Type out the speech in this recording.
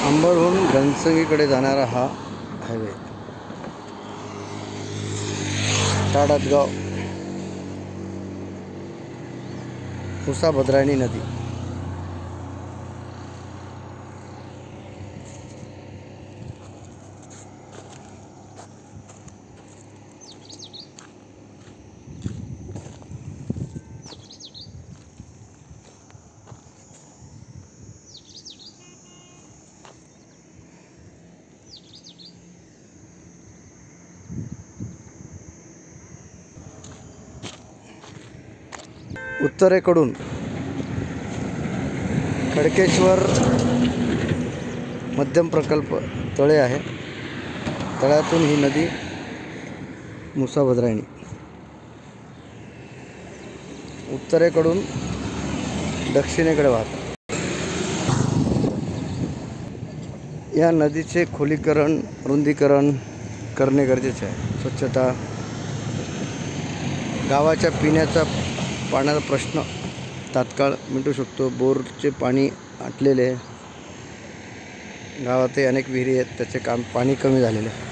अंबरहून घनसंगीकडे जाणारा हा हायवे ताडतगाव मुसाभद्रायणी नदी। उत्तरेकडून खडकेश्वर मध्यम प्रकल्प तळे आहे। तळ्यातून ही नदी मुसाभद्रायणी उत्तरेकडून दक्षिणेकडे वाहते। या नदीचे खोलीकरण रुंदीकरण करणे गरजेचे आहे। स्वच्छता, गावाच्या पिण्याचा पाण्याचा प्रश्न तात्काळ मिटू शकतो। बोरचे पाणी आटलेले आहे, गावातही अनेक विहिरी आहेत, त्याचे काम पाणी कमी झालेले आहे।